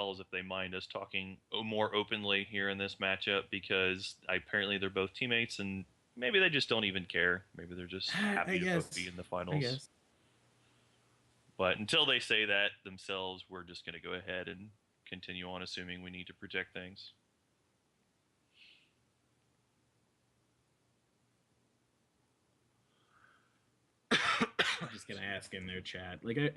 fellas if they mind us talking more openly here in this matchup because apparently they're both teammates and maybe they just don't even care. Maybe they're just I happy to both be guess. in the I finals. guess. But until they say that themselves, we're just going to go ahead and continue on assuming we need to project things. I'm just gonna ask in their chat. I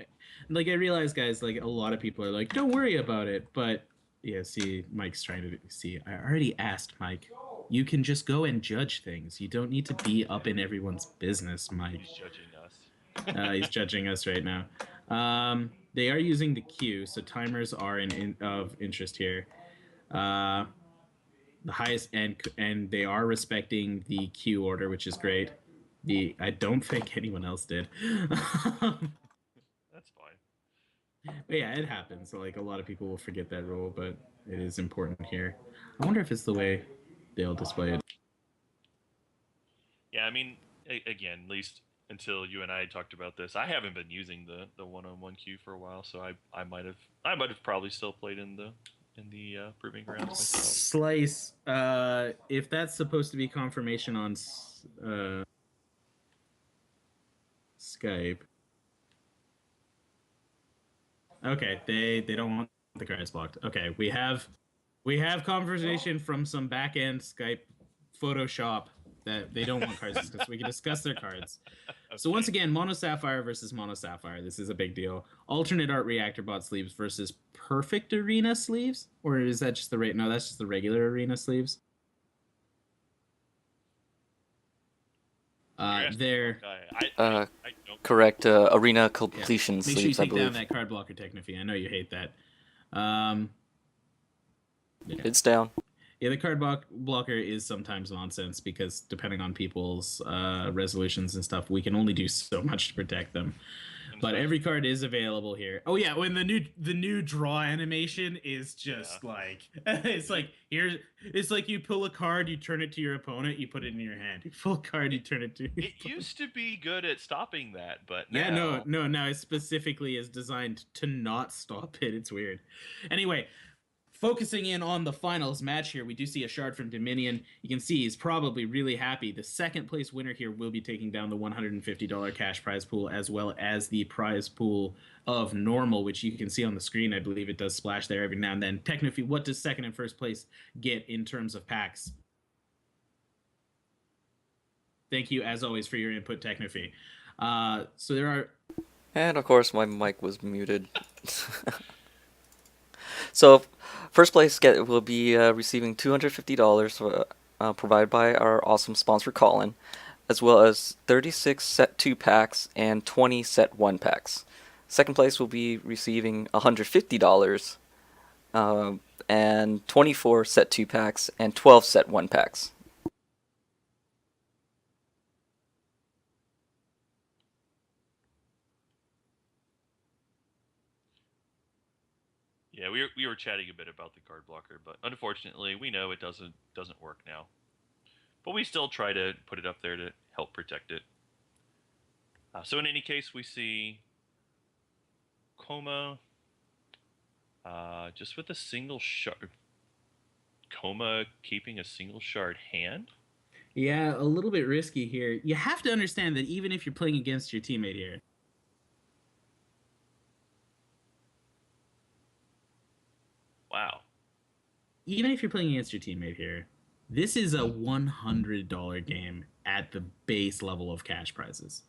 realize, guys. Like a lot of people are like, "Don't worry about it," but yeah. See, Mike's trying to see. I already asked Mike. You can just go and judge things. You don't need to be up in everyone's business, Mike. He's judging us. He's judging us right now. They are using the queue, so timers are of interest here. The highest and they are respecting the queue order, which is great. I don't think anyone else did. That's fine. But yeah, it happens. So, like a lot of people will forget that rule, but it is important here. I wonder if it's the way they'll display it. Yeah, I mean, again, at least until you and I talked about this, I haven't been using the one-on-one queue for a while, so I might have probably still played in the proving grounds myself. Slice. If that's supposed to be confirmation on Skype. Okay, they don't want the cards blocked. Okay, we have conversation from some back end Skype Photoshop that they don't want cards discussed. We can discuss their cards. Okay. So once again, Mono Sapphire versus Mono Sapphire. This is a big deal. Alternate art reactor bot sleeves versus perfect arena sleeves, or is that just the right? No, that's just the regular arena sleeves. They're I don't Correct. Arena completion Make sure you sleeves, I take down believe. that card blocker, Technophy. I know you hate that. Yeah. It's down. Yeah, the card blocker is sometimes nonsense because depending on people's resolutions and stuff, we can only do so much to protect them. But every card is available here. Oh yeah, when the new draw animation is just like it's like it's like you pull a card, you turn it to your opponent, you put it in your hand. You pull a card, you turn it to. It used to be good at stopping that, but Yeah, now no. It specifically is designed to not stop it. It's weird. Anyway, focusing in on the finals match here, we do see a shard from Dameneon. You can see he's probably really happy. The second place winner here will be taking down the $150 cash prize pool as well as the prize pool of normal, which you can see on the screen. I believe it does splash there every now and then. Technically, what does second and first place get in terms of packs? Thank you, as always, for your input, Technophy. So there are... And of course, my mic was muted. So, first place will be receiving $250 provided by our awesome sponsor, Colin, as well as 36 set 2 packs and 20 set 1 packs. Second place will be receiving $150 and 24 set 2 packs and 12 set 1 packs. yeah, we were chatting a bit about the card blocker, but unfortunately, we know it doesn't work now. But we still try to put it up there to help protect it. So in any case, we see Koma just with a single shard. Koma keeping a single shard hand. Yeah, a little bit risky here. You have to understand that even if you're playing against your teammate here, Wow. even if you're playing against your teammate here, this is a $100 game at the base level of cash prizes.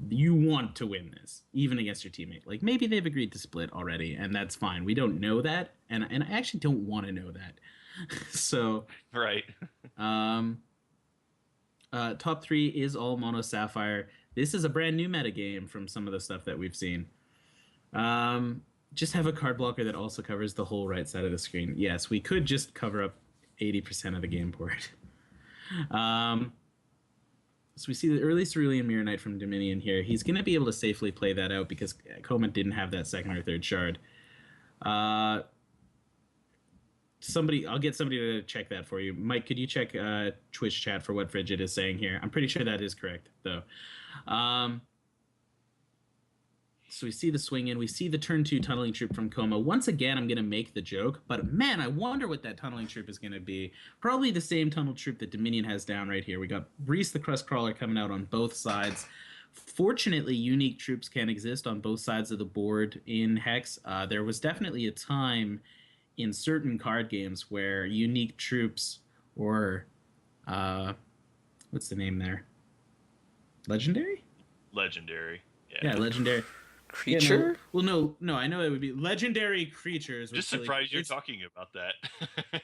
You want to win this, even against your teammate. Like, maybe they've agreed to split already, and that's fine. We don't know that, and I actually don't want to know that. So, right. Top 3 is all Mono Sapphire. This is a brand new meta game from some of the stuff that we've seen. Just have a card blocker that also covers the whole right side of the screen. Yes, we could just cover up 80% of the game board. So we see the early Cerulean Mirror Knight from Dameneon here. He's going to be able to safely play that out because Koma didn't have that second or third shard. I'll get somebody to check that for you. Mike, could you check Twitch chat for what Frigid is saying here? I'm pretty sure that is correct, though. So we see the swing in. We see the turn 2 tunneling troop from Koma. Once again, I'm going to make the joke, but man, I wonder what that tunneling troop is going to be. Probably the same tunnel troop that Dameneon has down right here. We got Reese the Crust Crawler coming out on both sides. Fortunately, unique troops can exist on both sides of the board in Hex. There was definitely a time in certain card games where unique troops or what's the name there? Legendary? Legendary. Yeah, legendary. Creature? Yeah, no, well, no, I know it would be legendary creatures. Just surprised you're talking about that.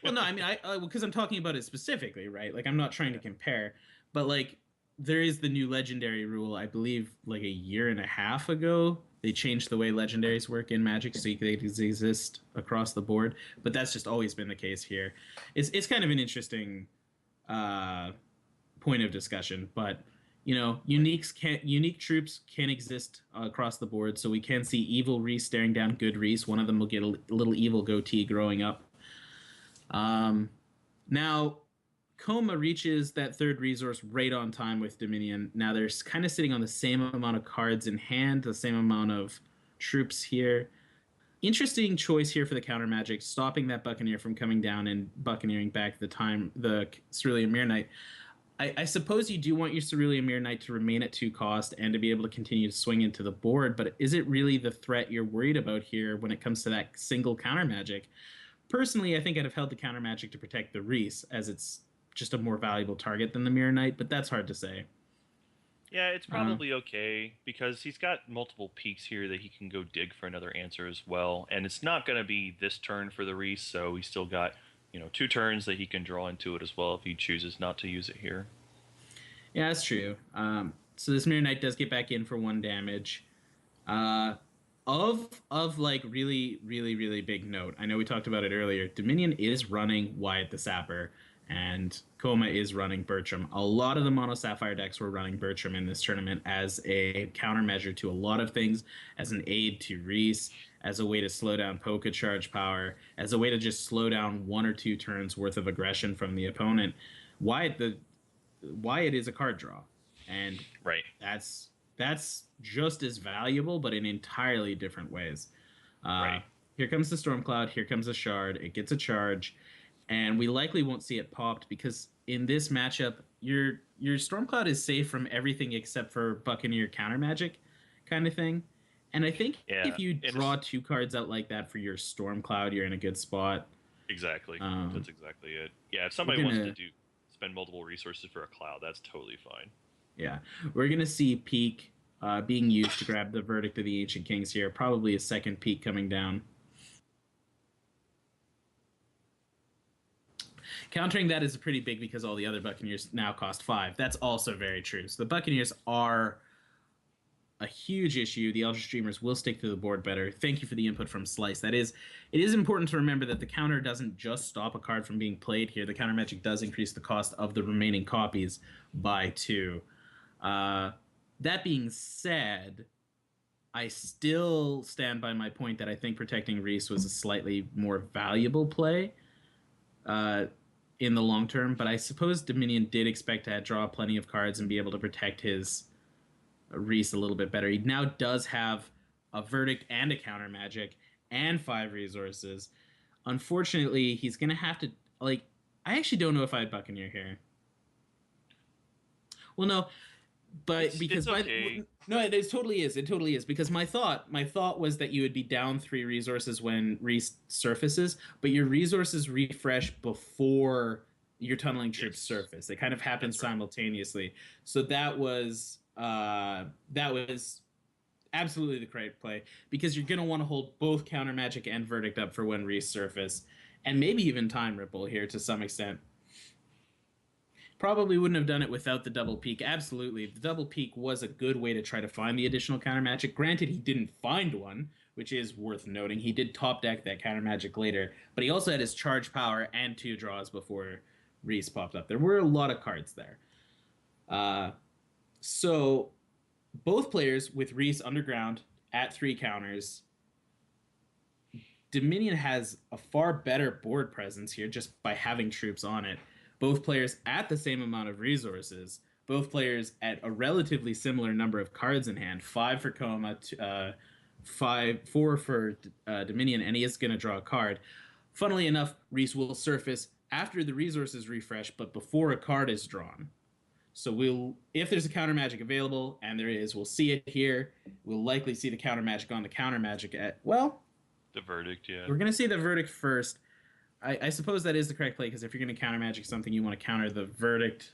Well, no, I mean, because I'm talking about it specifically, right? Like, I'm not trying to compare, but like, there is the new legendary rule. I believe, like 1.5 years ago, they changed the way legendaries work in Magic, so they exist across the board. But that's just always been the case here. It's kind of an interesting point of discussion, but. You know, unique troops can exist across the board, so we can see evil Reese staring down good Reese. One of them will get a little evil goatee growing up. Now, Koma reaches that third resource right on time with Dameneon. Now they're kind of sitting on the same amount of cards in hand, the same amount of troops here. Interesting choice here for the counter magic, stopping that Buccaneer from coming down and buccaneering back the Cerulean Mirror Knight. I suppose you do want your Cerulean Mirror Knight to remain at 2 cost and to be able to continue to swing into the board, but is it really the threat you're worried about here when it comes to that single counter magic? Personally, I think I'd have held the counter magic to protect the Reese, as it's just a more valuable target than the Mirror Knight, but that's hard to say. Yeah, it's probably okay, because he's got multiple peaks here that he can go dig for another answer as well, and it's not going to be this turn for the Reese, so he's still got 2 turns that he can draw into it as well if he chooses not to use it here. Yeah, that's true. So this Mirror Knight does get back in for 1 damage. Of like really, really, really big note, I know we talked about it earlier, Dameneon is running Wyatt the Sapper, and Koma is running Bertram. A lot of the Mono Sapphire decks were running Bertram in this tournament as a countermeasure to a lot of things, as an aid to Reese, as a way to slow down Poké Charge power, as a way to just slow down 1 or 2 turns worth of aggression from the opponent. Wyatt is a card draw, and right, that's just as valuable, but in entirely different ways. Right. Here comes the Stormcloud. Here comes a Shard. It gets a charge, and we likely won't see it popped because in this matchup, your Stormcloud is safe from everything except for Buccaneer counter magic kind of thing. And I think if you draw 2 cards out like that for your Stormcloud, you're in a good spot. Exactly. That's exactly it. Yeah, if somebody wants to spend multiple resources for a cloud, that's totally fine. Yeah. We're going to see Peak being used to grab the Verdict of the Ancient Kings here. Probably a second Peak coming down. Countering that is pretty big because all the other Buccaneers now cost 5. That's also very true. So the Buccaneers are a huge issue. The Eldritch Dreamers will stick to the board better. Thank you for the input from Slice. It is important to remember that the counter doesn't just stop a card from being played here. The counter magic does increase the cost of the remaining copies by 2. That being said, I still stand by my point that I think protecting Reese was a slightly more valuable play in the long term, but I suppose Dameneon did expect to draw plenty of cards and be able to protect his Reese a little bit better. He now does have a Verdict and a counter magic and 5 resources. Unfortunately, he's going to have to, I actually don't know if I'd Buccaneer here. Well, no, but because okay. No, it totally is. It totally is, because my thought was that you would be down 3 resources when Reese surfaces, but your resources refresh before your tunneling troops surface. They kind of happen simultaneously. Right. So that was absolutely the correct play, because you're going to want to hold both counter magic and Verdict up for when Reese surface, and maybe even Time Ripple here to some extent. Probably wouldn't have done it without the double peak. Absolutely. The double peak was a good way to try to find the additional counter magic. Granted, he didn't find one, which is worth noting. He did top deck that counter magic later, but he also had his charge power and 2 draws before Reese popped up. There were a lot of cards there. So both players with Reese underground at 3 counters. Dameneon has a far better board presence here just by having troops on it. Both players at the same amount of resources. Both players at a relatively similar number of cards in hand. 5 for Koma, 4 for Dominion, and he is going to draw a card. Funnily enough, Reese will surface after the resources refresh, but before a card is drawn. So if there's a counter magic available, and there is, we'll see it here. We'll likely see the counter magic on the counter magic the verdict. Yeah, we're going to see the verdict first. I suppose that is the correct play, because if you're going to counter magic something, you want to counter the verdict.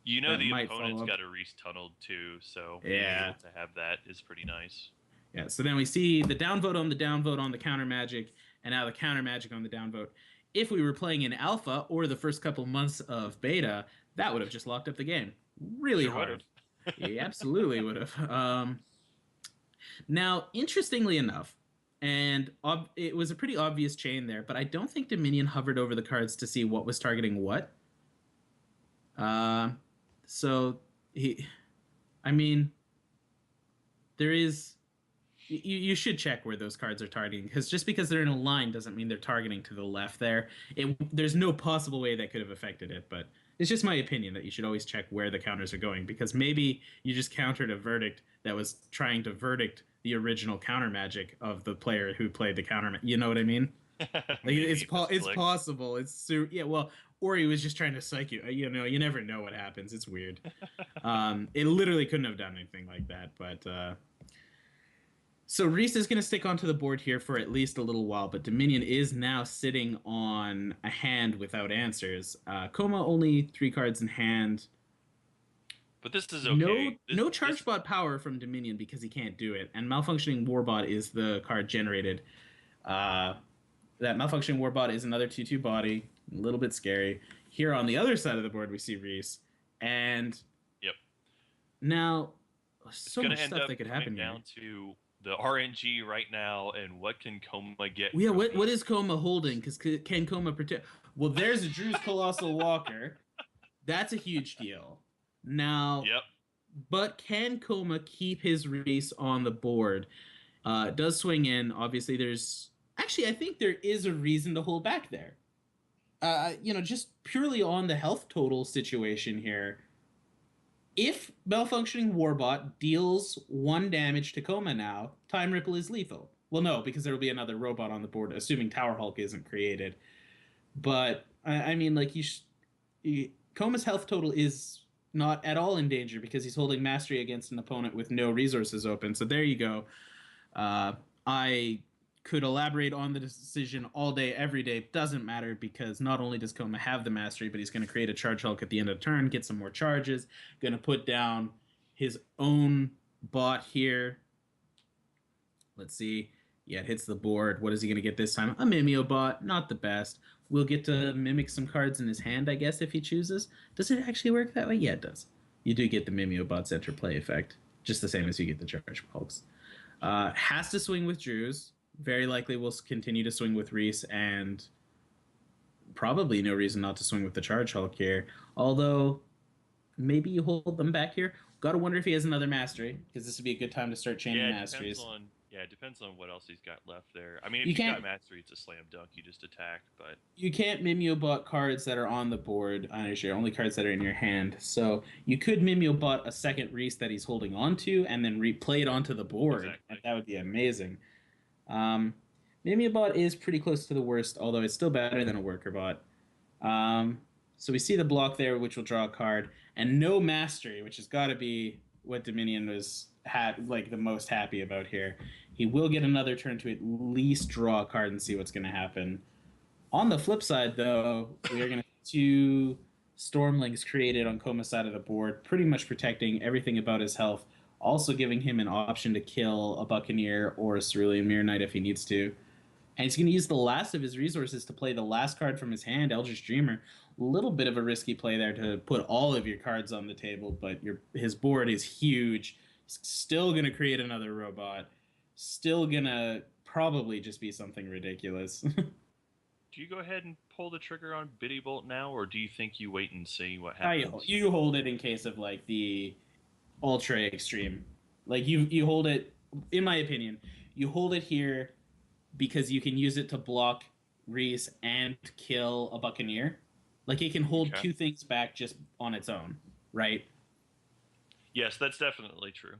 You know, the opponent's got a Reese tunneled too, so being able to have that is pretty nice. Yeah, so then we see the downvote on the counter magic, and now the counter magic on the downvote. If we were playing in alpha or the first couple months of beta, that would have just locked up the game. Really hard. Yeah, absolutely would have. Now, interestingly enough, and it was a pretty obvious chain there, but I don't think Dominion hovered over the cards to see what was targeting what. So there is. You should check where those cards are targeting, because just because they're in a line doesn't mean they're targeting to the left there. There's no possible way that could have affected it, but it's just my opinion that you should always check where the counters are going, because maybe you just countered a verdict that was trying to verdict the original counter magic of the player who played the counter. You know what I mean? Like it's possible. Or he was just trying to psych you. You know, you never know what happens. It's weird. It literally couldn't have done anything like that, but. So Reese is going to stick onto the board here for at least a little while, but Dominion is now sitting on a hand without answers. Koma only 3 cards in hand. But this is okay. No charge bot power from Dominion because he can't do it, and Malfunctioning Warbot is the card generated. That Malfunctioning Warbot is another 2/2 body, a little bit scary. Here on the other side of the board, we see Reese, and now so much stuff that could happen down to the RNG right now, and what can Koma get? Yeah, what is Koma holding? Because can Koma protect? Well, there's a Drew's Colossal Walker. That's a huge deal. Now, but can Koma keep his Reese on the board? It does swing in. Obviously, I think there is a reason to hold back there. Just purely on the health total situation here. If Malfunctioning Warbot deals 1 damage to Koma now, Time Ripple is lethal. Well, no, because there will be another robot on the board, assuming Tower Hulk isn't created. But, Koma's health total is not at all in danger because he's holding Mastery against an opponent with no resources open. So there you go. I could elaborate on the decision all day, every day. Doesn't matter, because not only does Koma have the Mastery, but he's going to create a Charge Hulk at the end of the turn, get some more charges, going to put down his own bot here. Let's see. Yeah, it hits the board. What is he going to get this time? A Mimeo bot. Not the best. We'll get to mimic some cards in his hand, I guess, if he chooses. Does it actually work that way? Yeah, it does. You do get the Mimeo bot's interplay effect, just the same as you get the Charge Hulks. Has to swing with Drews. Very likely will continue to swing with Reese, and probably no reason not to swing with the Charge Hulk here. Although, maybe you hold them back here. Got to wonder if he has another Mastery, because this would be a good time to start chaining Masteries. It depends on what else he's got left there. I mean, if you got Mastery, it's a slam dunk. You just attack, but... You can't Mimeo bot cards that are on the board, only cards that are in your hand. So you could Mimeo bot a second Reese that he's holding onto, and then replay it onto the board. Exactly. And that would be amazing. Mimeo bot is pretty close to the worst, although it's still better than a worker bot. So we see the block there, which will draw a card, and no Mastery, which has got to be what Dominion was the most happy about here. He will get another turn to at least draw a card and see what's going to happen. On the flip side, though, we are going to see 2 Stormlings created on Koma's side of the board, pretty much protecting everything about his health, also giving him an option to kill a Buccaneer or a Cerulean Mirror Knight if he needs to. And he's going to use the last of his resources to play the last card from his hand, Eldritch Dreamer. A little bit of a risky play there to put all of your cards on the table, but his board is huge. He's still going to create another robot. Still going to probably just be something ridiculous. Do you go ahead and pull the trigger on Biddy Bolt now, or do you think you wait and see what happens? You hold it in case of the ultra extreme. You hold it, in my opinion, you hold it here because you can use it to block Reese and kill a Buccaneer. It can hold 2 things back just on its own, right? Yes, that's definitely true.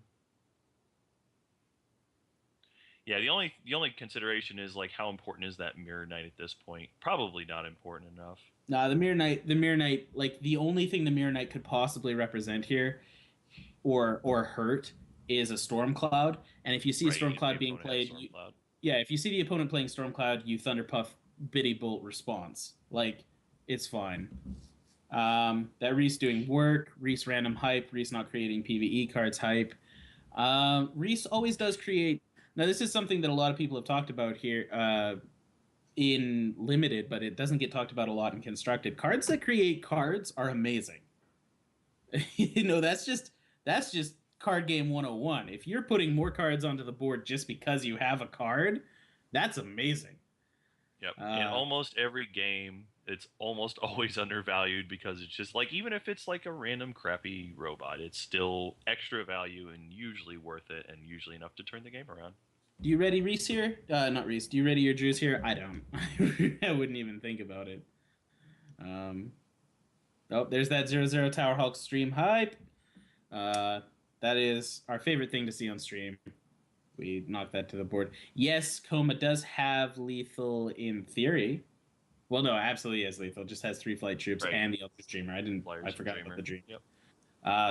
Yeah, the only consideration is like how important is that Mirror Knight at this point? Probably not important enough. Nah, the Mirror Knight, like the only thing the Mirror Knight could possibly represent here, or hurt, is a Storm Cloud. And if you see a Right, Storm if the Cloud being opponent has played, Stormcloud. yeah, if you see the opponent playing Storm Cloud, you Thunder Puff Bitty Bolt response. Like, it's fine. That Reese doing work, Reese random hype, Reese not creating PvE cards hype. Reese always does create. Now, this is something that a lot of people have talked about here in Limited, but it doesn't get talked about a lot in Constructed. Cards that create cards are amazing. That's just card game 101. If you're putting more cards onto the board just because you have a card, that's amazing. Yep. In almost every game, it's almost always undervalued because it's just like, even if it's like a random crappy robot, it's still extra value and usually worth it, and usually enough to turn the game around. Do you ready Reese here? Not Reese. Do you ready your Drews here? I don't. I wouldn't even think about it. Oh, there's that 0-0 Tower Hulk stream hype. That is our favorite thing to see on stream. We knocked that to the board. Yes, Koma does have lethal in theory. Well, no, absolutely is lethal. Just has 3 flight troops Right. and the Ultra Streamer. Flyers I and forgot Dreamer. about the dream. Yep.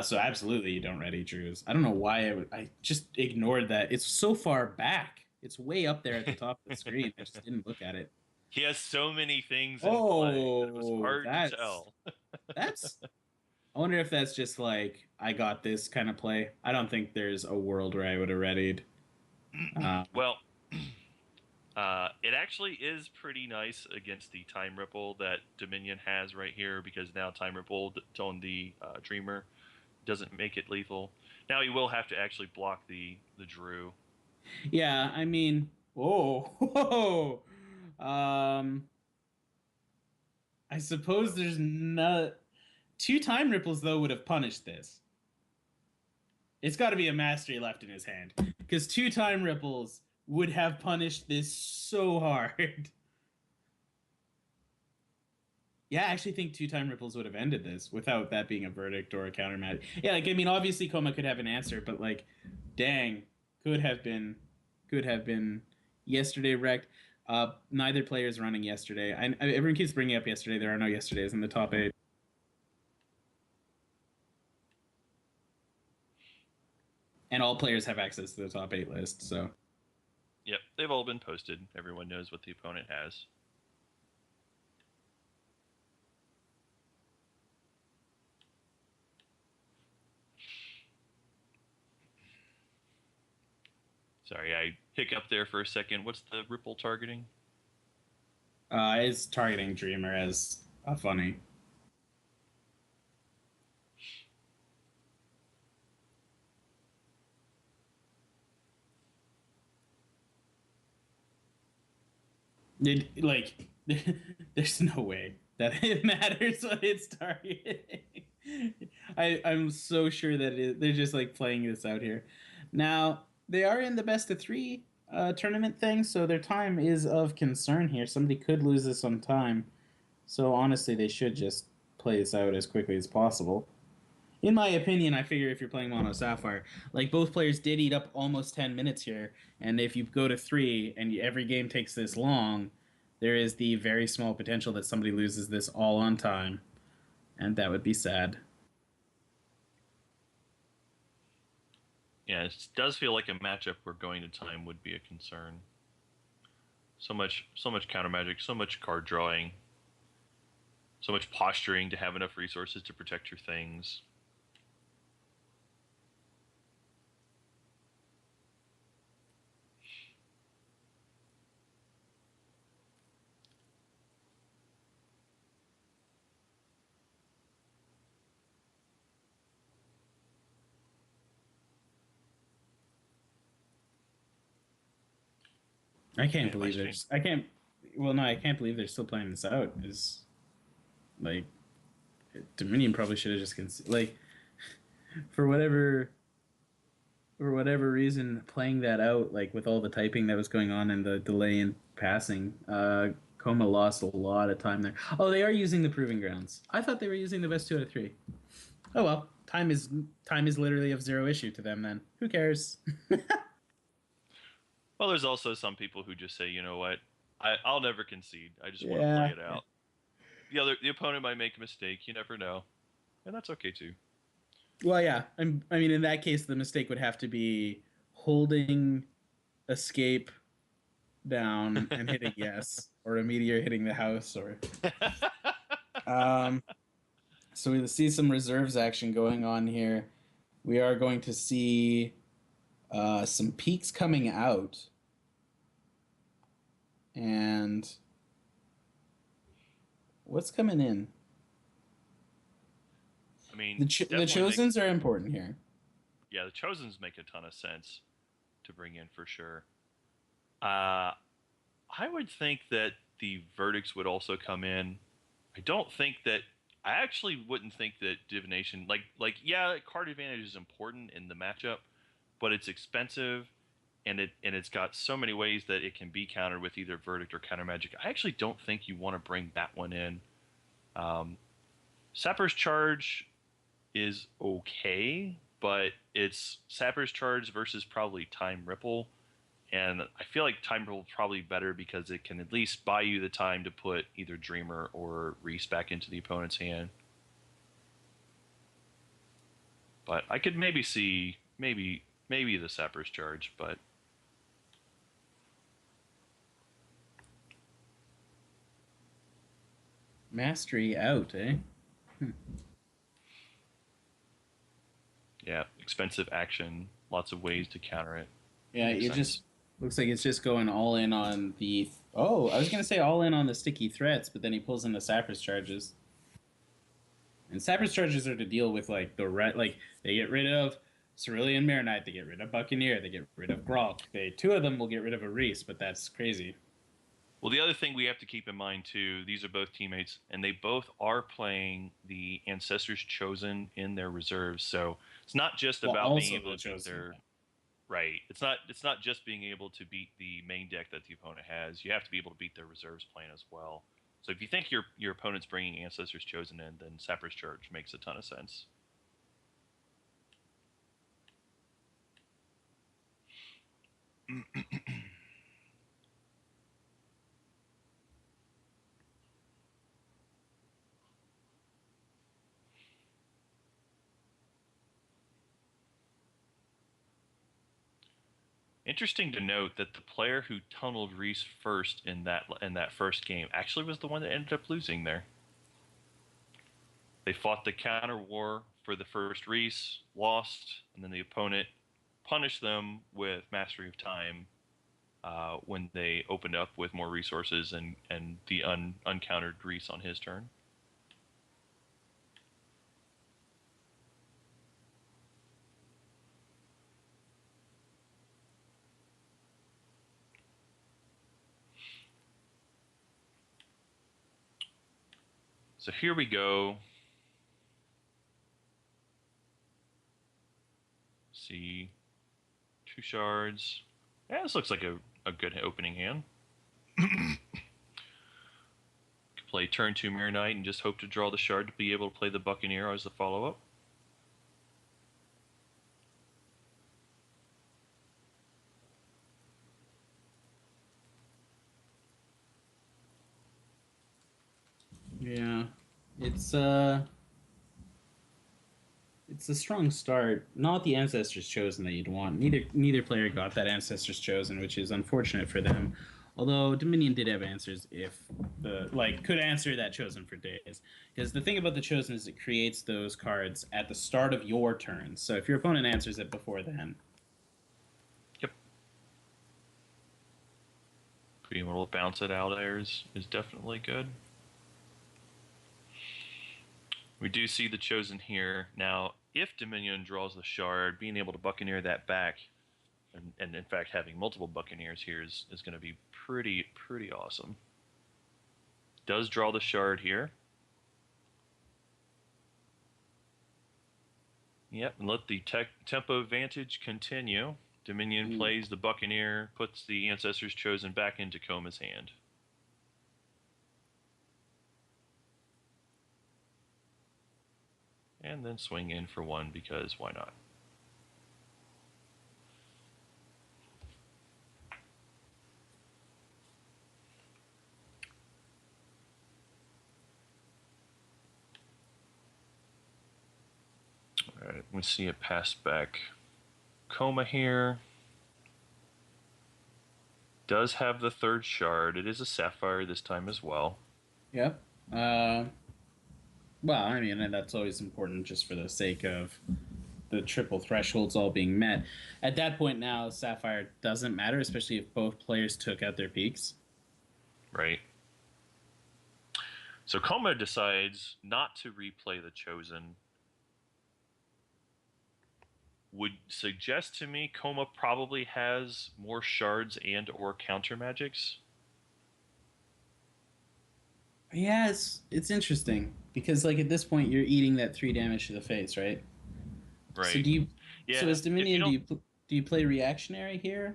So absolutely you don't ready Drews. I don't know why I just ignored that. It's so far back. It's way up there at the top of the screen. I just didn't look at it. He has so many things in play that it was hard to tell. That's. I wonder if that's just like, I got this kind of play. I don't think there's a world where I would have readied. Well, it actually is pretty nice against the Time Ripple that Dameneon has right here, because now Time Ripple on the Dreamer doesn't make it lethal. Now he will have to actually block the Drew. Yeah, I mean, I suppose there's not 2 Time Ripples though would have punished this. It's got to be a mastery left in his hand, because 2 Time Ripples would have punished this so hard. Yeah, I actually think 2 Time Ripples would have ended this without that being a verdict or a counter match. Yeah, like, I mean, obviously Koma could have an answer, but like, dang, could have been yesterday wrecked. Neither player is running yesterday. Everyone keeps bringing up yesterday. There are no yesterdays in the top 8. And all players have access to the top 8 list, so. Yep, they've all been posted. Everyone knows what the opponent has. Sorry, I hiccuped there for a second. What's the Ripple targeting? It's targeting Dreamer as a funny. There's no way that it matters what it's targeting. I'm so sure that they're just like playing this out here. Now, they are in the best of 3 tournament thing, so their time is of concern here. Somebody could lose this on time. So honestly, they should just play this out as quickly as possible. In my opinion, I figure if you're playing Mono Sapphire, like, both players did eat up almost 10 minutes here, and if you go to 3 and every game takes this long, there is the very small potential that somebody loses this all on time, and that would be sad. Yeah, it does feel like a matchup where going to time would be a concern. So much counter magic, so much card drawing, so much posturing to have enough resources to protect your things. I can't believe there's. I can't. Well, no, I can't believe they're still playing this out. Is like, Dominion probably should have just like, for whatever reason, playing that out, like, with all the typing that was going on and the delay in passing, Koma lost a lot of time there. Oh, they are using the Proving Grounds. I thought they were using the best 2 out of 3. Oh well, time is literally of 0 issue to them then. Who cares? Well, there's also some people who just say, you know what, I'll never concede. I just want to play Yeah. it out. The opponent might make a mistake. You never know, and that's okay too. Well, yeah. I mean, in that case, the mistake would have to be holding escape down and hitting yes, or a meteor hitting the house, or um. So we see some reserves action going on here. We are going to see some peaks coming out, and what's coming in? I mean, The definitely make Chosens are important here. yeah, the Chosens make a ton of sense to bring in for sure. Uh, I would think that the verdicts would also come in. I don't think that. I actually wouldn't think that divination, yeah, card advantage is important in the matchup, but it's expensive, and it's got so many ways that it can be countered with either verdict or counter magic. I actually don't think you want to bring that one in. Um, Sapper's Charge is okay, but it's Sapper's Charge versus probably Time Ripple. And I feel like Time Ripple is probably better because it can at least buy you the time to put either Dreamer or Reese back into the opponent's hand. But I could maybe see maybe the Sapper's Charge, but Mastery out, eh? yeah, expensive action, lots of ways to counter it. Yeah, Makes it sense. just looks like it's just going all in on the. Oh, I was gonna say all in on the sticky threats, but then he pulls in the Sappers charges. And Sappers charges are to deal with like like they get rid of Cerulean Marinite, they get rid of Buccaneer, they get rid of Grok. Two of them will get rid of a Reese, but that's crazy. Well, the other thing we have to keep in mind too, these are both teammates, and they both are playing the Ancestors Chosen in their reserves. So it's not just Well, about being also able the to beat chosen. their right. It's not just being able to beat the main deck that the opponent has. You have to be able to beat their reserves plan as well. So if you think your opponent's bringing Ancestors Chosen in, then Sapper's Charge makes a ton of sense. Interesting to note that the player who tunneled Reese first in that first game actually was the one that ended up losing there. They fought the counter war for the first Reese, lost, and then the opponent punished them with Mastery of Time when they opened up with more resources and the uncountered Reese on his turn. So here we go. See, 2 shards. Yeah, this looks like a good opening hand. Could play turn 2 Mirror Knight and just hope to draw the shard to be able to play the Buccaneer as the follow up. Yeah, it's it's a strong start. Not the ancestors chosen that you'd want. Neither player got that ancestors chosen, which is unfortunate for them. Although Dominion did have answers if the could answer that chosen for days. Because the thing about the chosen is it creates those cards at the start of your turn. So if your opponent answers it before then. Yep. Being able to bounce it out there is definitely good. We do see the chosen here. Now, if Dominion draws the shard, being able to Buccaneer that back, and in fact having multiple Buccaneers here is going to be pretty awesome. Does draw the shard here. Yep, and let the tempo advantage continue. Dominion plays the Buccaneer, puts the Ancestors Chosen back into Koma's hand. And then swing in for one because why not? All right, we see it pass back. Koma here does have the third shard. It is a Sapphire this time as well. Yep. Well, I mean, and that's always important just for the sake of the triple thresholds all being met. At that point now, Sapphire doesn't matter, especially if both players took out their peaks. Right. So Koma decides not to replay the Chosen. Would suggest to me Koma probably has more shards and or counter magics. Yeah, it's interesting because like at this point you're eating that 3 damage to the face, right? Right. So do you? Yeah. So as Dominion, do you play reactionary here?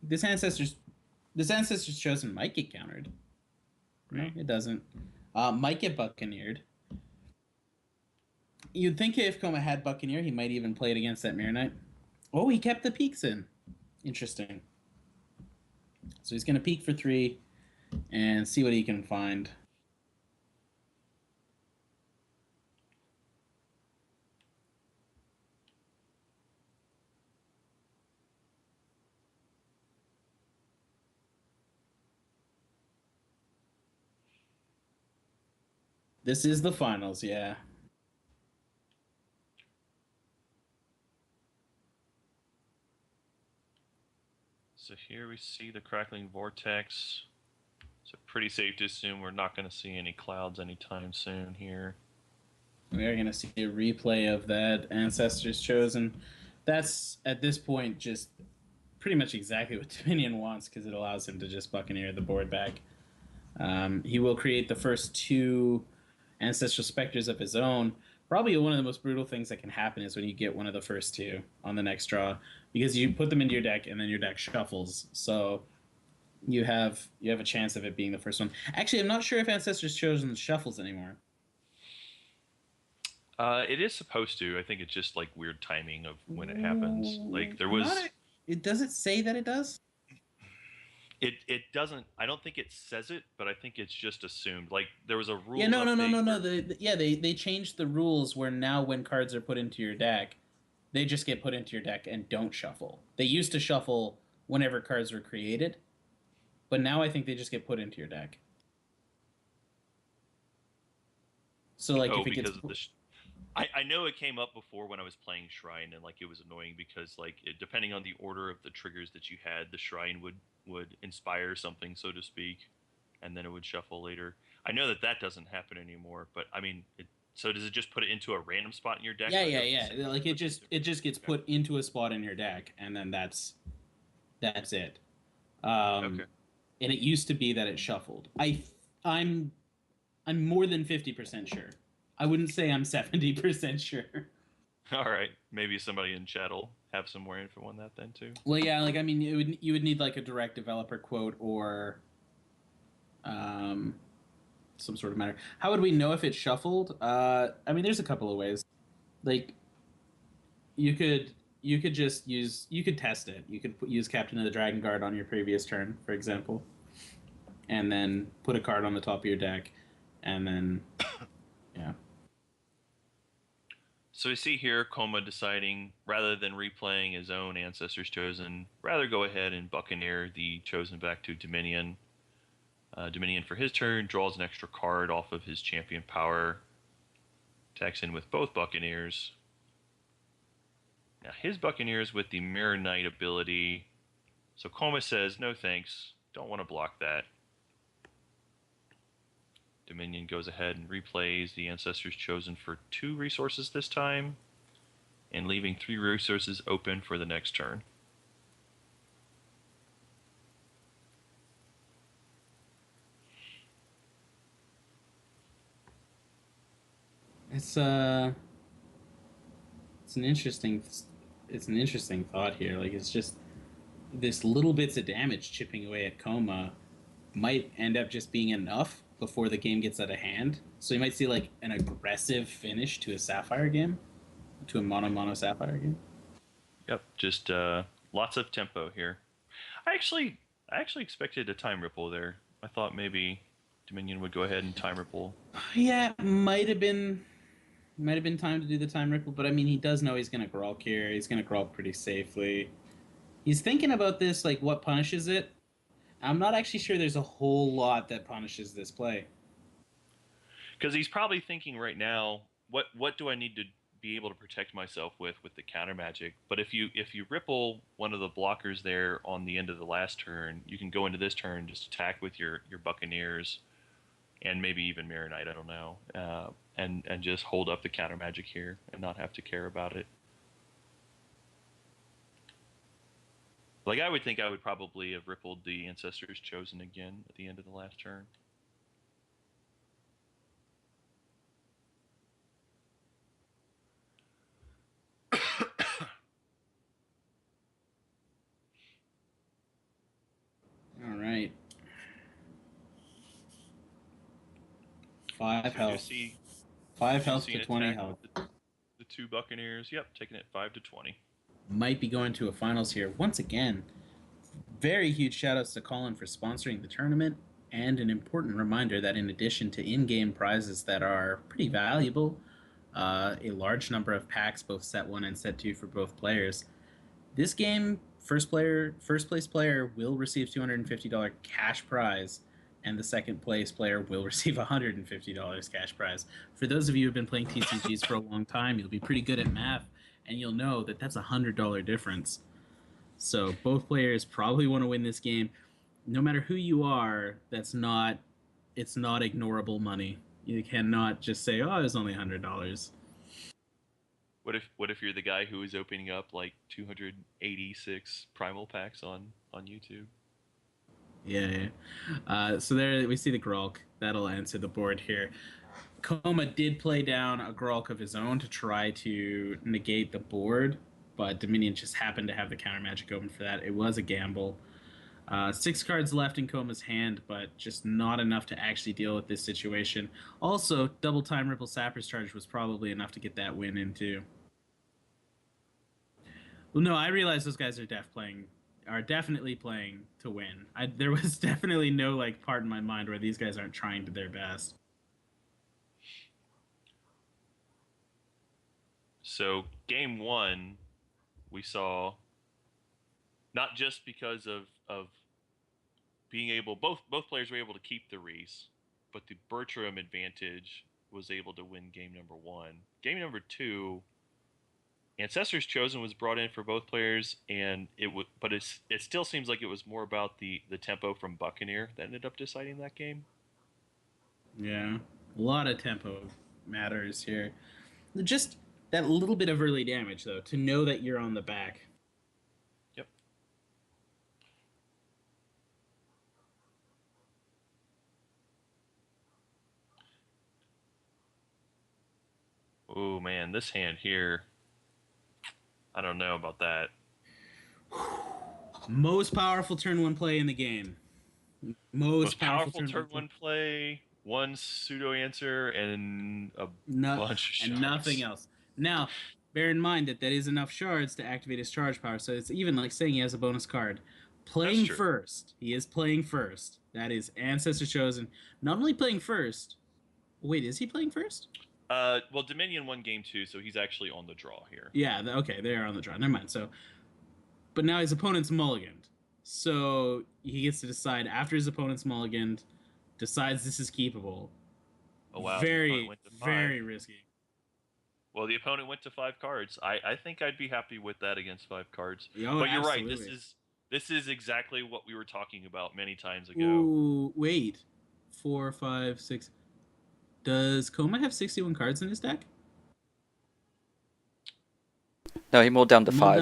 This ancestors chosen might get countered. Right. No, it doesn't. Might get buccaneered. You'd think if Koma had Buccaneer, he might even play it against that Mirror Knight. Oh, he kept the peaks in. Interesting. So he's going to peek for 3 and see what he can find. This is the finals, yeah. So here we see the crackling vortex. So pretty safe to assume we're not going to see any clouds anytime soon here. We are going to see a replay of that Ancestors Chosen. That's, at this point, just pretty much exactly what Dominion wants because it allows him to just Buccaneer the board back. He will create the first 2 Ancestral Specters of his own. Probably one of the most brutal things that can happen is when you get one of the first 2 on the next draw because you put them into your deck and then your deck shuffles. So you have a chance of it being the first one. Actually, I'm not sure if Ancestors Chosen shuffles anymore. It is supposed to. I think it's just like weird timing of when it happens. Like there was. Does it say that it does? It doesn't. I don't think it says it, but I think it's just assumed. Like there was a rule. Yeah, no. They changed the rules where now when cards are put into your deck, they just get put into your deck and don't shuffle. They used to shuffle whenever cards were created, but now I think they just get put into your deck. So like if it gets I know it came up before when I was playing Shrine, and like it was annoying because like depending on the order of the triggers that you had, the Shrine would inspire something, so to speak, and then it would shuffle later. I know that doesn't happen anymore, but I mean, so does it just put it into a random spot in your deck? Yeah. Like it just gets put into a spot in your deck, and then that's it. Okay. And it used to be that it shuffled. I'm more than 50% sure. I wouldn't say I'm 70% sure. All right, maybe somebody in chat will have some more info on that then too. Well, yeah, like I mean, you would need like a direct developer quote or, some sort of matter. How would we know if it shuffled? I mean, there's a couple of ways. Like, you could test it. You could use Captain of the Dragon Guard on your previous turn, for example, and then put a card on the top of your deck, and then, yeah. So we see here Koma deciding, rather than replaying his own Ancestors Chosen, rather go ahead and Buccaneer the Chosen back to Dameneon. Dameneon for his turn draws an extra card off of his champion power. Attacks in with both Buccaneers. Now his Buccaneers with the Mirror Knight ability. So Koma says, no thanks, don't want to block that. Dominion goes ahead and replays the Ancestors Chosen for 2 resources this time, and leaving 3 resources open for the next turn. It's an interesting thought here. Like it's just this little bits of damage chipping away at Koma might end up just being enough before the game gets out of hand. So you might see like an aggressive finish to a Sapphire game, to a mono Sapphire game. Yep, just lots of tempo here. I actually expected a time ripple there. I thought maybe Dominion would go ahead and time ripple. Yeah, might have been Might have been time to do the time ripple, but I mean, he does know he's going to Grolk here. He's going to Grolk pretty safely. He's thinking about this, like, what punishes it. I'm not actually sure there's a whole lot that punishes this play. Because he's probably thinking right now, what do I need to be able to protect myself with the counter magic? But if you ripple one of the blockers there on the end of the last turn, you can go into this turn, just attack with your Buccaneers, and maybe even Mirror Knight, I don't know, and just hold up the counter magic here and not have to care about it. Like, I would think I would probably have rippled the Ancestors Chosen again at the end of the last turn. All right. 5 So health. see, 5 health to 20 health. The 2 Buccaneers, yep, taking it 5 to 20. Might be going to a finals here. Once again, very huge shout-outs to Colin for sponsoring the tournament, and an important reminder that in addition to in-game prizes that are pretty valuable, a large number of packs, both set 1 and set 2 for both players. This game, first place player will receive $250 cash prize, and the second place player will receive $150 cash prize. For those of you who have been playing TCGs for a long time, you'll be pretty good at math, and you'll know that that's a $100 difference. So both players probably want to win this game. No matter who you are, it's not ignorable money. You cannot just say, "Oh, it was only $100." What if you're the guy who is opening up like 286 primal packs on YouTube? Yeah. So there we see the Grolk. That'll answer the board here. Koma did play down a Grolk of his own to try to negate the board, but Dameneon just happened to have the counter magic open for that. It was a gamble. 6 cards left in Koma's hand, but just not enough to actually deal with this situation. Also, double time Ripple Sapper's Charge was probably enough to get that win in too. Well, no, I realize those guys are definitely playing to win. There was definitely no like part in my mind where these guys aren't trying to their best. So game 1, we saw not just because of being able both players were able to keep the Reese, but the Bertram advantage was able to win game number 1. Game number 2, Ancestors Chosen was brought in for both players, and it still seems like it was more about the tempo from Buccaneer that ended up deciding that game. Yeah, a lot of tempo matters here. Just that little bit of early damage, though, to know that you're on the back. Yep. Oh man, this hand here, I don't know about that. Most powerful turn 1 play in the game. Most powerful turn 1 play, 1 pseudo answer, and a bunch of shards. And nothing else. Now, bear in mind that is enough shards to activate his charge power, so it's even like saying he has a bonus card. Playing first. He is playing first. That is Ancestor Chosen. Not only playing first. Wait, is he playing first? Well, Dameneon won game 2, so he's actually on the draw here. Yeah, okay, they are on the draw. Never mind. So, but now his opponent's mulliganed. So he gets to decide after his opponent's mulliganed, decides this is keepable. Oh wow! Very risky. Well, the opponent went to 5 cards. I think I'd be happy with that against 5 cards. Oh, but you're absolutely. right. This is exactly what we were talking about many times ago. Ooh, wait. 4, 5, 6. Does Koma have 61 cards in his deck? No, he mulled down to 5. He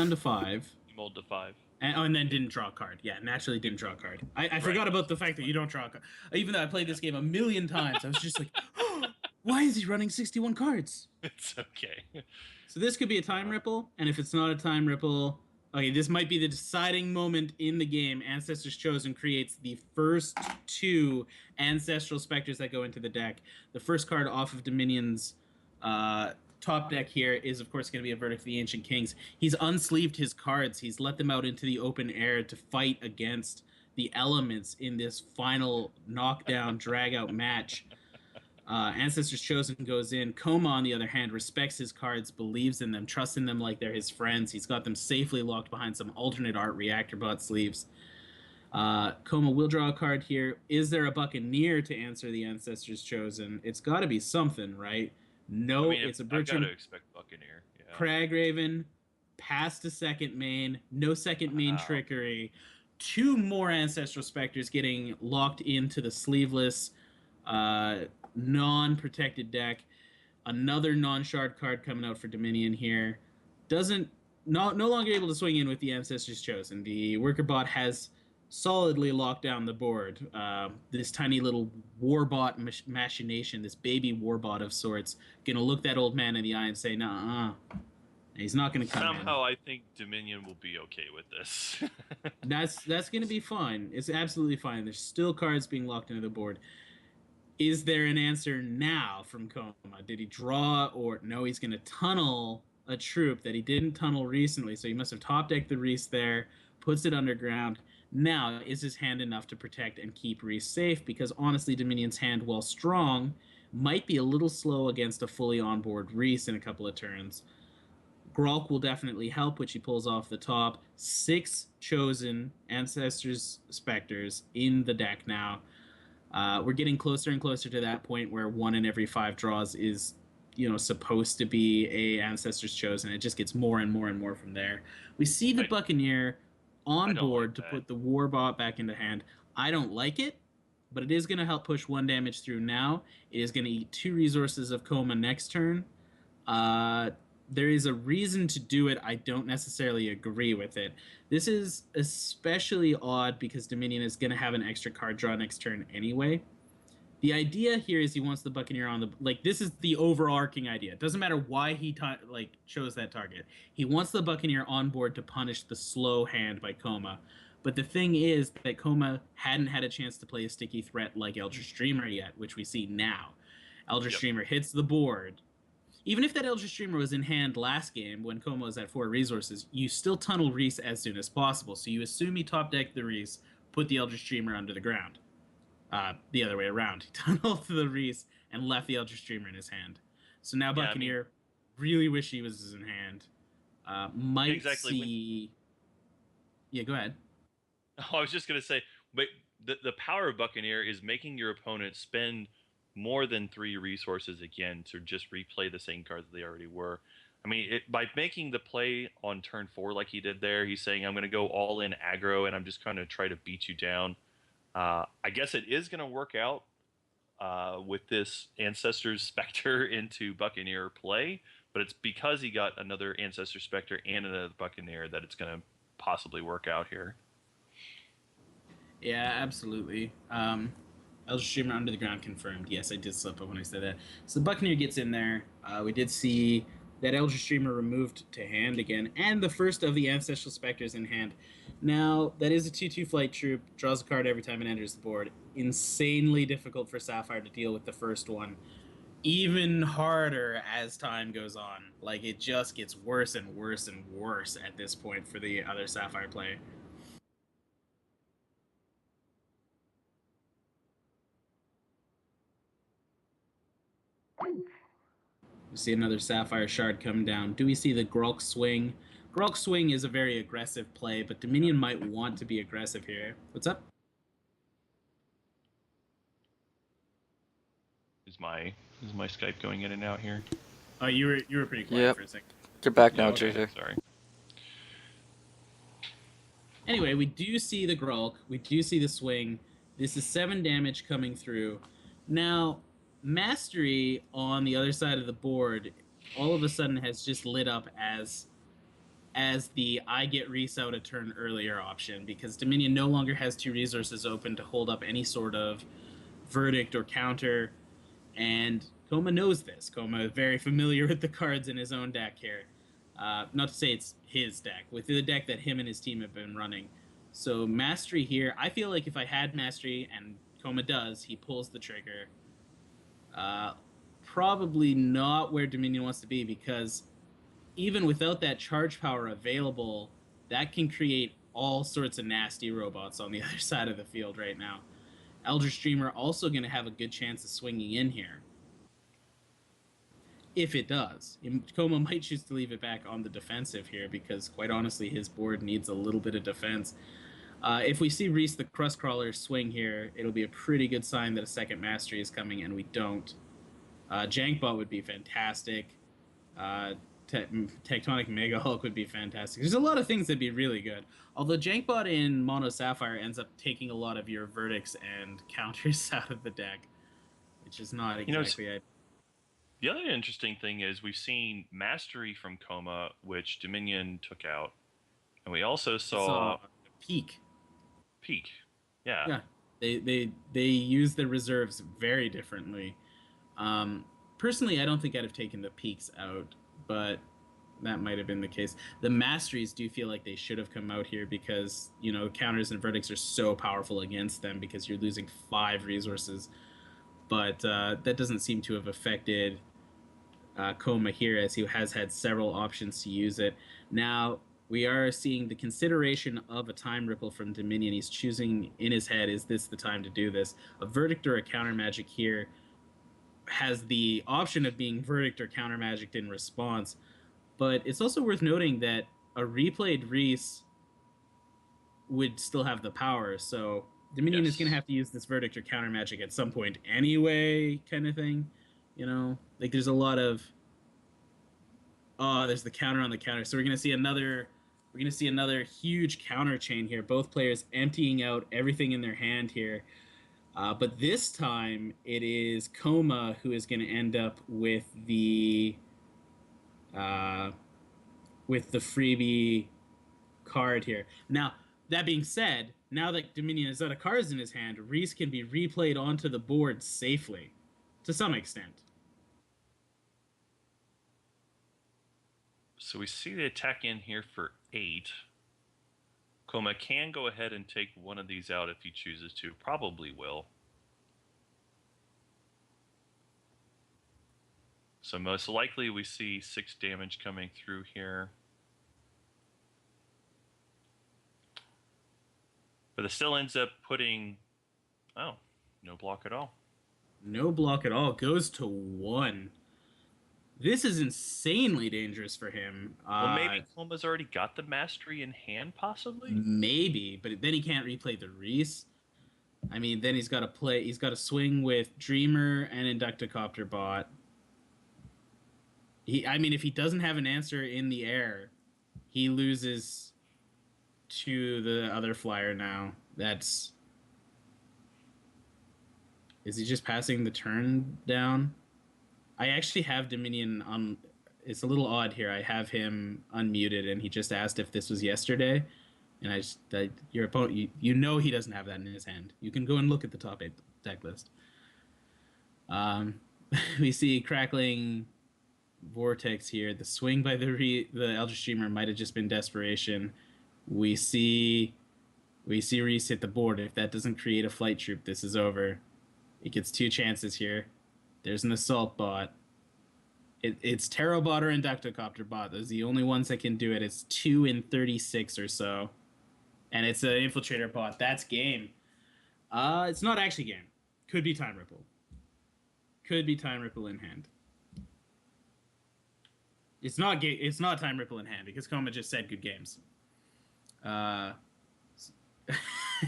mulled to 5. And then didn't draw a card. Yeah, naturally didn't draw a card. I forgot about the fact that you don't draw a card. Even though I played this game a million times, I was just like, oh, why is he running 61 cards? It's okay. So this could be a time ripple, and if it's not a time ripple, okay, this might be the deciding moment in the game. Ancestors Chosen creates the first 2 Ancestral Specters that go into the deck. The first card off of Domenion's top deck here is, of course, going to be a Verdict of the Ancient Kings. He's unsleeved his cards. He's let them out into the open air to fight against the elements in this final knockdown, drag-out match. Ancestors Chosen goes in. Koma, on the other hand, respects his cards, believes in them, trusts in them like they're his friends. He's got them safely locked behind some alternate art reactor bot sleeves. Koma will draw a card here. Is there a Buccaneer to answer the Ancestors Chosen? It's got to be something, right? No, I mean, it's a I've Bertram got to expect Buccaneer. Yeah. Cragraven, past a second main, no second main Wow. trickery. 2 more Ancestral Specters getting locked into the sleeveless, non-protected deck. Another non-shard card coming out for Dameneon here. No longer able to swing in with the Ancestors Chosen. The worker bot has solidly locked down the board. This tiny little warbot machination, this baby warbot of sorts, gonna look that old man in the eye and say, "Nah, he's not gonna come Somehow, I think Dominion will be okay with this. in." That's gonna be fine. It's absolutely fine. There's still cards being locked into the board. Is there an answer now from Koma? Did he draw, or no? He's gonna tunnel a troop that he didn't tunnel recently, so he must have top decked the Reese there, puts it underground. Now, is his hand enough to protect and keep Reese safe? Because honestly, Dominion's hand, while strong, might be a little slow against a fully onboard Reese in a couple of turns. Grolk will definitely help, which he pulls off the top. 6 chosen Ancestors Specters in the deck now. We're getting closer and closer to that point where 1 in every 5 draws is, supposed to be a Ancestors Chosen. It just gets more and more and more from there. We see the Buccaneer on board to put the Warbot back into hand. I don't like it, but it is going to help push 1 damage through now. It is going to eat 2 resources of Koma next turn. There is a reason to do it. I don't necessarily agree with it. This is especially odd because Dameneon is going to have an extra card draw next turn anyway. The idea here is he wants the Buccaneer on the... this is the overarching idea. It doesn't matter why he chose that target. He wants the Buccaneer on board to punish the slow hand by Koma. But the thing is that Koma hadn't had a chance to play a sticky threat like Eldritch Dreamer yet, which we see now. Eldritch Dreamer hits the board. Even if that Eldritch Dreamer was in hand last game when Koma was at 4 resources, you still tunnel Reese as soon as possible. So you assume he top decked the Reese, put the Eldritch Dreamer under the ground. The other way around. He tunneled to the Reese and left the Eldritch Dreamer in his hand. So now Buccaneer really wish he was in hand. Might see... Yeah, go ahead. Oh, I was just going to say, but the power of Buccaneer is making your opponent spend more than 3 resources again to just replay the same cards they already were. I mean, by making the play on turn 4 like he did there, he's saying, I'm going to go all in aggro and I'm just going to try to beat you down. I guess it is going to work out with this Ancestor's Spectre into Buccaneer play, but it's because he got another Ancestor Spectre and another Buccaneer that it's going to possibly work out here. Yeah, absolutely. Eldritch Dreamer under the ground confirmed. Yes, I did slip up when I said that. So Buccaneer gets in there. We did see that Eldritch Dreamer removed to hand again, and the first of the Ancestral Specters in hand. Now, that is a 2/2 flight troop, draws a card every time it enters the board. Insanely difficult for Sapphire to deal with the first one. Even harder as time goes on. Like, it just gets worse and worse and worse at this point for the other Sapphire player. We see another Sapphire Shard come down. Do we see the Grolk Swing? Grolk Swing is a very aggressive play, but Dominion might want to be aggressive here. What's up? Is my Skype going in and out here? Oh, you were pretty quiet for a second. You're back now, okay. JJ. Sorry. Anyway, we do see the Grolk. We do see the swing. This is 7 damage coming through. Now, Mastery on the other side of the board all of a sudden has just lit up as the I get Reese out a turn earlier option, because Dominion no longer has 2 resources open to hold up any sort of verdict or counter, and Koma knows this. Koma is very familiar with the cards in his own deck here. Not to say it's his deck, with the deck that him and his team have been running. So Mastery here, I feel like if I had Mastery, and Koma does, he pulls the trigger. Probably not where Dominion wants to be, because even without that charge power available, that can create all sorts of nasty robots on the other side of the field right now. Eldritch Dreamer also going to have a good chance of swinging in here. if it does. Koma might choose to leave it back on the defensive here because, quite honestly, his board needs a little bit of defense. If we see Reese the Crustcrawler swing here, it'll be a pretty good sign that a second Mastery is coming, and we don't. Jankbot would be fantastic. Tectonic Mega Hulk would be fantastic. There's a lot of things that'd be really good. Although Jankbot in Mono Sapphire ends up taking a lot of your verdicts and counters out of the deck, which is not exactly... The other interesting thing is we've seen Mastery from Koma, which Dameneon took out. And we also saw Peak. Yeah. They use the reserves very differently. Personally, I don't think I'd have taken the Peaks out, but that might have been the case. The Masteries do feel like they should have come out here because, counters and verdicts are so powerful against them because you're losing 5 resources. But that doesn't seem to have affected Koma here, as he has had several options to use it. Now, we are seeing the consideration of a Time Ripple from Dameneon. He's choosing in his head, is this the time to do this? A Verdict or a Counter Magic here has the option of being Verdict or Counter Magicked in response. But it's also worth noting that a replayed Reese would still have the power, so Dameneon is going to have to use this Verdict or Counter Magic at some point anyway, kind of thing. Like there's a lot of... there's the counter on the counter. So we're going to see another huge counter chain here. Both players emptying out everything in their hand here. But this time it is Koma who is going to end up with the freebie card here. Now, that being said, now that Dameneon has out of cards in his hand, Reese can be replayed onto the board safely, to some extent. So we see the attack in here for 8. Koma can go ahead and take one of these out if he chooses to. Probably will. So most likely we see 6 damage coming through here. But it still ends up putting... Oh, no block at all. No block at all. Goes to 1. This is insanely dangerous for him. Well, maybe Koma's already got the Mastery in hand, possibly? Maybe, but then he can't replay the Reese. I mean, then he's got to swing with Dreamer and Inducticopter Bot. If he doesn't have an answer in the air, he loses to the other flyer now. Is he just passing the turn down? I actually have Dameneon on... It's a little odd here. I have him unmuted, and he just asked if this was yesterday. And your opponent... You know he doesn't have that in his hand. You can go and look at the top 8 deck list. We see Crackling Vortex here. The swing by the Eldritch Dreamer might have just been desperation. We see Reese hit the board. If that doesn't create a Flight Troop, this is over. It gets 2 chances here. There's an Assault Bot. It's Tarot Bot or Inducticopter Bot. Those are the only ones that can do it. It's 2 in 36 or so. And it's an Infiltrator Bot. That's game. It's not actually game. Could be Time Ripple. Could be Time Ripple in hand. It's not Time Ripple in hand because Koma just said good games. And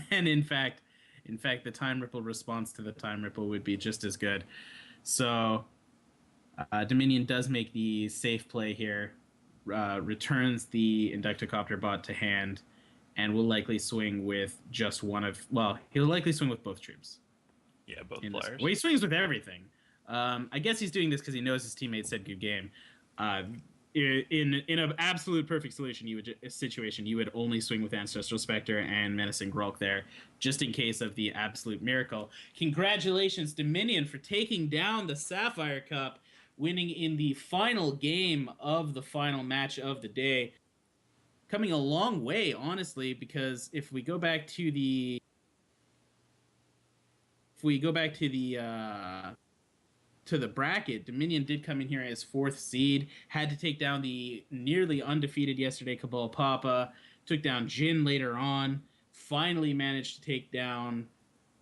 in fact, the Time Ripple response to the Time Ripple would be just as good. So, Dameneon does make the safe play here, returns the Inducticopter Bot to hand, and will likely swing with just one of... Well, he'll likely swing with both troops. Yeah, both flyers. Well, he swings with everything. I guess he's doing this because he knows his teammate said good game. In an absolute perfect situation, you would only swing with Ancestral Spectre and Menacing Grulk there, just in case of the absolute miracle. Congratulations, Dameneon, for taking down the Sapphire Cup, winning in the final game of the final match of the day. Coming a long way, honestly, because if we go back to the bracket, Dameneon did come in here as 4th seed, had to take down the nearly undefeated yesterday Cabal Papa, took down Jin later on, finally managed to take down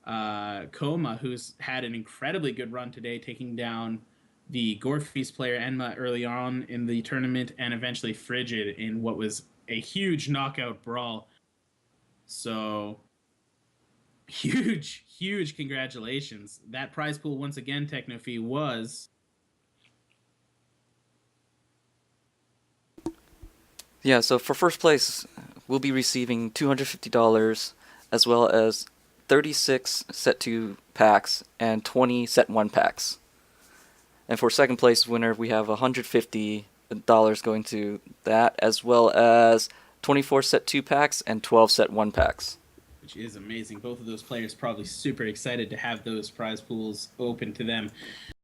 Koma, who's had an incredibly good run today, taking down the Gore Feast player Enma early on in the tournament, and eventually Frigid in what was a huge knockout brawl. So huge congratulations. That prize pool once again, Technofee, was Yeah, so for first place, we'll be receiving $250 as well as 36 set 2 packs and 20 set 1 packs. And for second place winner, we have $150 going to that, as well as 24 set 2 packs and 12 set 1 packs. which is amazing. Both of those players probably super excited to have those prize pools open to them.